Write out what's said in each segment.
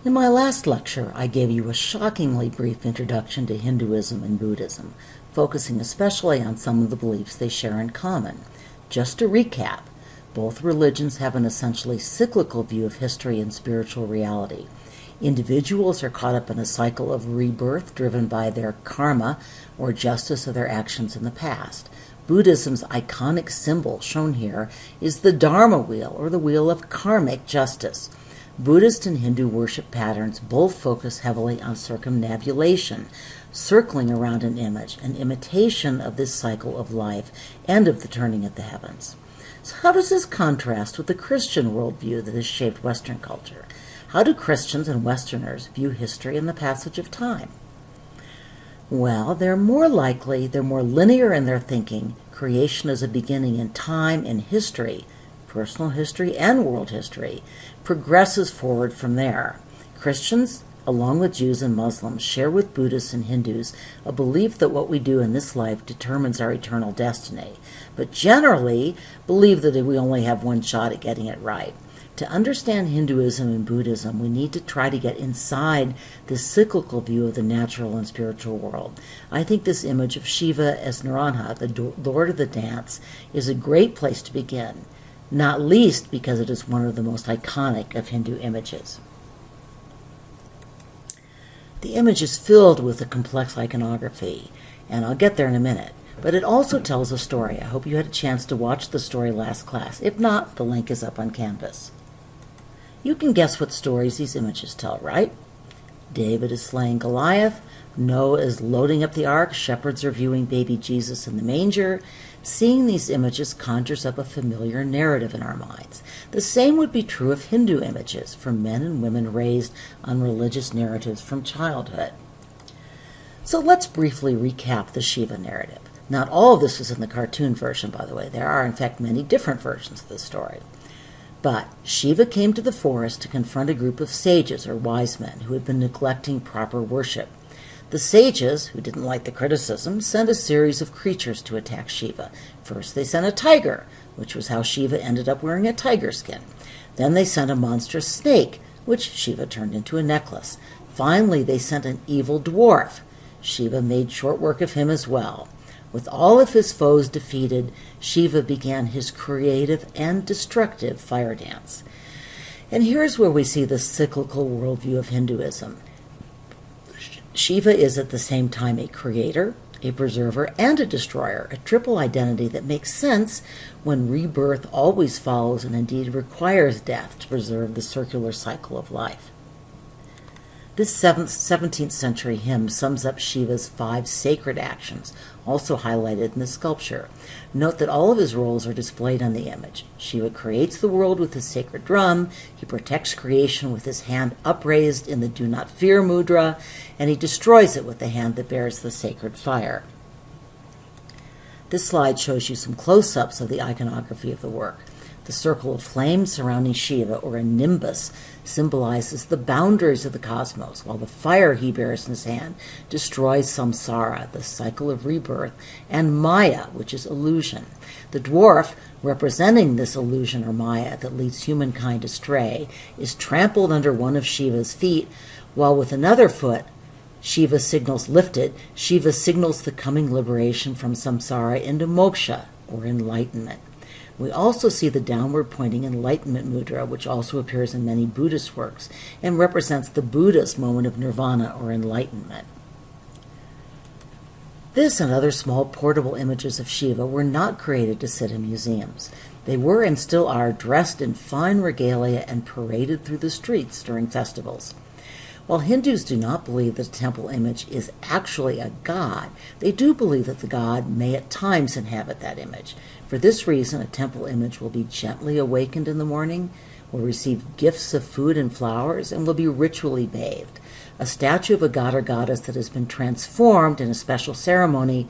In my last lecture, I gave you a shockingly brief introduction to Hinduism and Buddhism, focusing especially on some of the beliefs they share in common. Just to recap, both religions have an essentially cyclical view of history and spiritual reality. Individuals are caught up in a cycle of rebirth driven by their karma, or justice of their actions in the past. Buddhism's iconic symbol, shown here, is the Dharma wheel, or the wheel of karmic justice. Buddhist and Hindu worship patterns both focus heavily on circumnavigation, circling around an image, an imitation of this cycle of life and of the turning of the heavens. So how does this contrast with the Christian worldview that has shaped Western culture? How do Christians and Westerners view history and the passage of time? Well, they're more linear in their thinking. Creation is a beginning in time and history, personal history and world history, progresses forward from there. Christians, along with Jews and Muslims, share with Buddhists and Hindus a belief that what we do in this life determines our eternal destiny, but generally believe that we only have one shot at getting it right. To understand Hinduism and Buddhism, we need to try to get inside this cyclical view of the natural and spiritual world. I think this image of Shiva as Narasimha, the Lord of the Dance, is a great place to begin, not least because it is one of the most iconic of Hindu images. The image is filled with a complex iconography, and I'll get there in a minute. But it also tells a story. I hope you had a chance to watch the story last class. If not, the link is up on Canvas. You can guess what stories these images tell, right? David is slaying Goliath, Noah is loading up the ark, shepherds are viewing baby Jesus in the manger. Seeing these images conjures up a familiar narrative in our minds. The same would be true of Hindu images for men and women raised on religious narratives from childhood. So let's briefly recap the Shiva narrative. Not all of this is in the cartoon version, by the way. There are, in fact, many different versions of the story. But Shiva came to the forest to confront a group of sages, or wise men, who had been neglecting proper worship. The sages, who didn't like the criticism, sent a series of creatures to attack Shiva. First they sent a tiger, which was how Shiva ended up wearing a tiger skin. Then they sent a monstrous snake, which Shiva turned into a necklace. Finally they sent an evil dwarf. Shiva made short work of him as well. With all of his foes defeated, Shiva began his creative and destructive fire dance. And here's where we see the cyclical worldview of Hinduism. Shiva is at the same time a creator, a preserver, and a destroyer, a triple identity that makes sense when rebirth always follows and indeed requires death to preserve the circular cycle of life. This 17th century hymn sums up Shiva's 5 sacred actions, also highlighted in the sculpture. Note that all of his roles are displayed on the image. Shiva creates the world with his sacred drum, he protects creation with his hand upraised in the do not fear mudra, and he destroys it with the hand that bears the sacred fire. This slide shows you some close-ups of the iconography of the work. The circle of flame surrounding Shiva, or a nimbus, symbolizes the boundaries of the cosmos, while the fire he bears in his hand destroys samsara, the cycle of rebirth, and maya, which is illusion. The dwarf, representing this illusion or maya that leads humankind astray, is trampled under one of Shiva's feet, while with another foot, Shiva signals lifted, Shiva signals the coming liberation from samsara into moksha, or enlightenment. We also see the downward pointing enlightenment mudra, which also appears in many Buddhist works and represents the Buddha's moment of nirvana or enlightenment. This and other small portable images of Shiva were not created to sit in museums. They were and still are dressed in fine regalia and paraded through the streets during festivals. While Hindus do not believe that a temple image is actually a god, they do believe that the god may at times inhabit that image. For this reason, a temple image will be gently awakened in the morning, will receive gifts of food and flowers, and will be ritually bathed. A statue of a god or goddess that has been transformed in a special ceremony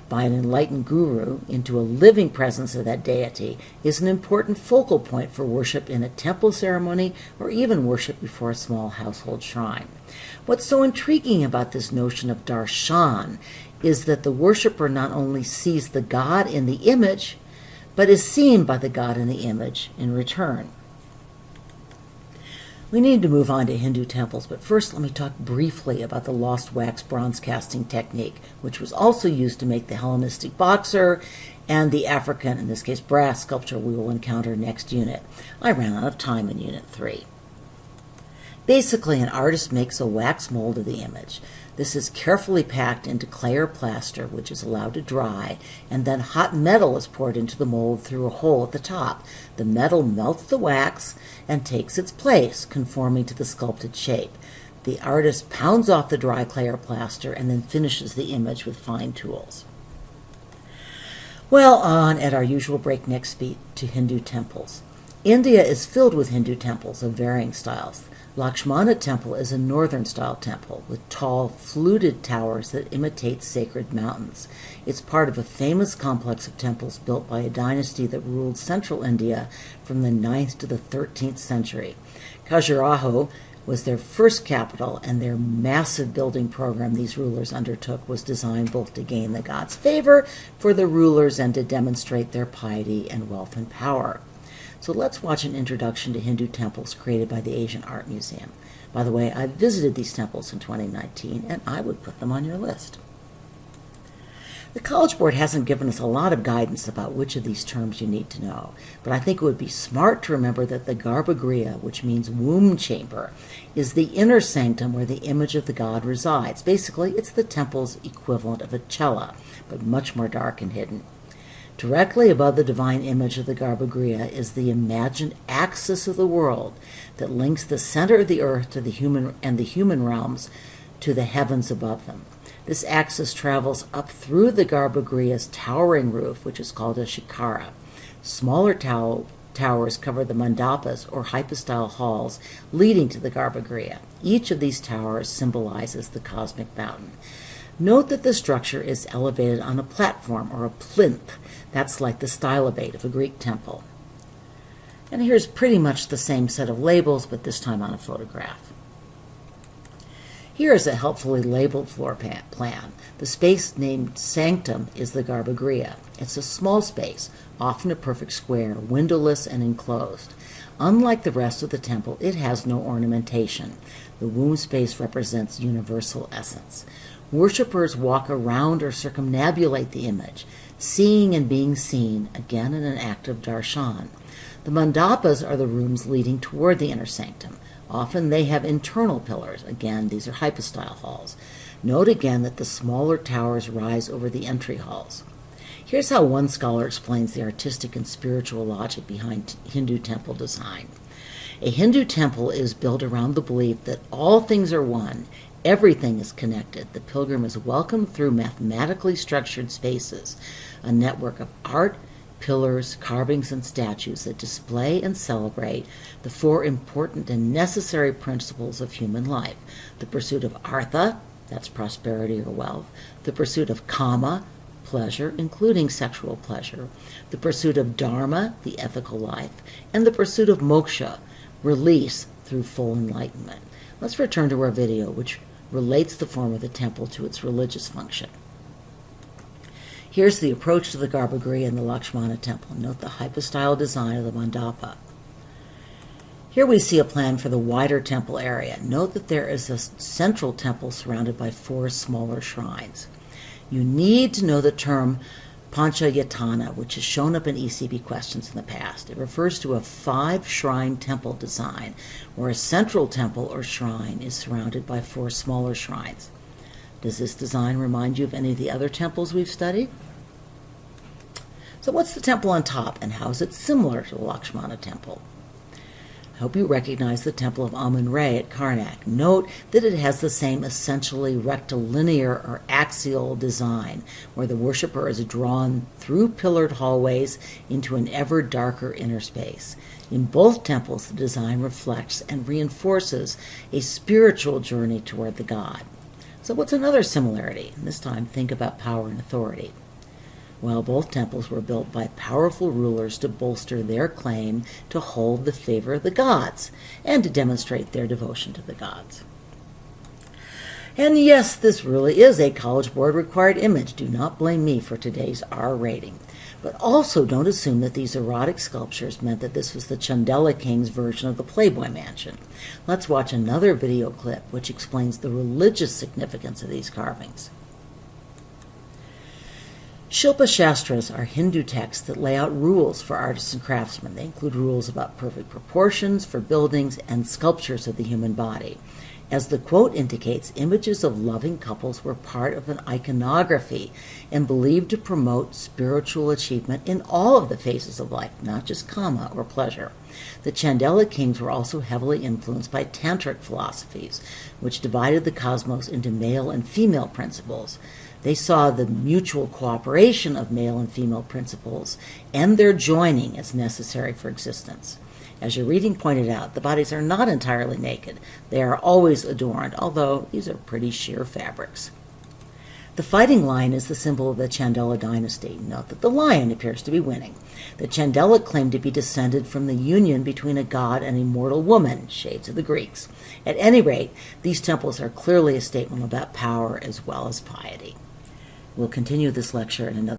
by an enlightened guru into a living presence of that deity is an important focal point for worship in a temple ceremony or even worship before a small household shrine. What's so intriguing about this notion of darshan is that the worshiper not only sees the god in the image, but is seen by the god in the image in return. We need to move on to Hindu temples, but first let me talk briefly about the lost wax bronze casting technique, which was also used to make the Hellenistic boxer and the African, in this case brass sculpture, we will encounter next unit. I ran out of time in Unit 3. Basically, an artist makes a wax mold of the image. This is carefully packed into clay or plaster, which is allowed to dry, and then hot metal is poured into the mold through a hole at the top. The metal melts the wax and takes its place, conforming to the sculpted shape. The artist pounds off the dry clay or plaster and then finishes the image with fine tools. Well, on at our usual breakneck speed to Hindu temples. India is filled with Hindu temples of varying styles. Lakshmana Temple is a northern-style temple with tall, fluted towers that imitate sacred mountains. It's part of a famous complex of temples built by a dynasty that ruled central India from the 9th to the 13th century. Khajuraho was their first capital, and their massive building program these rulers undertook was designed both to gain the gods' favor for the rulers and to demonstrate their piety and wealth and power. So let's watch an introduction to Hindu temples created by the Asian Art Museum. By the way, I visited these temples in 2019, and I would put them on your list. The College Board hasn't given us a lot of guidance about which of these terms you need to know, but I think it would be smart to remember that the garbogria, which means womb chamber, is the inner sanctum where the image of the god resides. Basically, it's the temple's equivalent of a cella, but much more dark and hidden. Directly above the divine image of the garbogria is the imagined axis of the world that links the center of the earth to the human realms to the heavens above them. This axis travels up through the garbogria's towering roof, which is called a shikara. Smaller towers cover the mandapas, or hypostyle halls, leading to the garbogria. Each of these towers symbolizes the cosmic mountain. Note that the structure is elevated on a platform, or a plinth. That's like the stylobate of a Greek temple. And here's pretty much the same set of labels, but this time on a photograph. Here is a helpfully labeled floor plan. The space named sanctum is the garbogria. It's a small space, often a perfect square, windowless and enclosed. Unlike the rest of the temple, it has no ornamentation. The womb space represents universal essence. Worshippers walk around or circumnambulate the image, seeing and being seen, again in an act of darshan. The mandapas are the rooms leading toward the inner sanctum. Often they have internal pillars. Again, these are hypostyle halls. Note again that the smaller towers rise over the entry halls. Here's how one scholar explains the artistic and spiritual logic behind Hindu temple design. A Hindu temple is built around the belief that all things are one. Everything is connected. The pilgrim is welcomed through mathematically structured spaces, a network of art, pillars, carvings, and statues that display and celebrate the four important and necessary principles of human life: the pursuit of artha, that's prosperity or wealth; the pursuit of kama, pleasure, including sexual pleasure; the pursuit of dharma, the ethical life; and the pursuit of moksha, release through full enlightenment. Let's return to our video, which relates the form of the temple to its religious function. Here's the approach to the garbogria in the Lakshmana temple. Note the hypostyle design of the mandapa. Here we see a plan for the wider temple area. Note that there is a central temple surrounded by 4 smaller shrines. You need to know the term Panchayatana, which has shown up in ECB questions in the past. It refers to a 5-shrine temple design, where a central temple or shrine is surrounded by 4 smaller shrines. Does this design remind you of any of the other temples we've studied? So what's the temple on top, and how is it similar to the Lakshmana temple? I hope you recognize the Temple of Amun-Re at Karnak. Note that it has the same essentially rectilinear or axial design, where the worshipper is drawn through pillared hallways into an ever darker inner space. In both temples, the design reflects and reinforces a spiritual journey toward the god. So what's another similarity? This time, think about power and authority. Well, both temples were built by powerful rulers to bolster their claim to hold the favor of the gods and to demonstrate their devotion to the gods. And yes, this really is a College Board required image. Do not blame me for today's R rating. But also don't assume that these erotic sculptures meant that this was the Chandela king's version of the Playboy Mansion. Let's watch another video clip which explains the religious significance of these carvings. Shilpa Shastras are Hindu texts that lay out rules for artists and craftsmen. They include rules about perfect proportions for buildings and sculptures of the human body. As the quote indicates, images of loving couples were part of an iconography and believed to promote spiritual achievement in all of the phases of life, not just kama or pleasure. The Chandela kings were also heavily influenced by tantric philosophies, which divided the cosmos into male and female principles. They saw the mutual cooperation of male and female principles and their joining as necessary for existence. As your reading pointed out, the bodies are not entirely naked. They are always adorned, although these are pretty sheer fabrics. The fighting lion is the symbol of the Chandela dynasty. Note that the lion appears to be winning. The Chandela claim to be descended from the union between a god and a mortal woman, shades of the Greeks. At any rate, these temples are clearly a statement about power as well as piety. We'll continue this lecture in another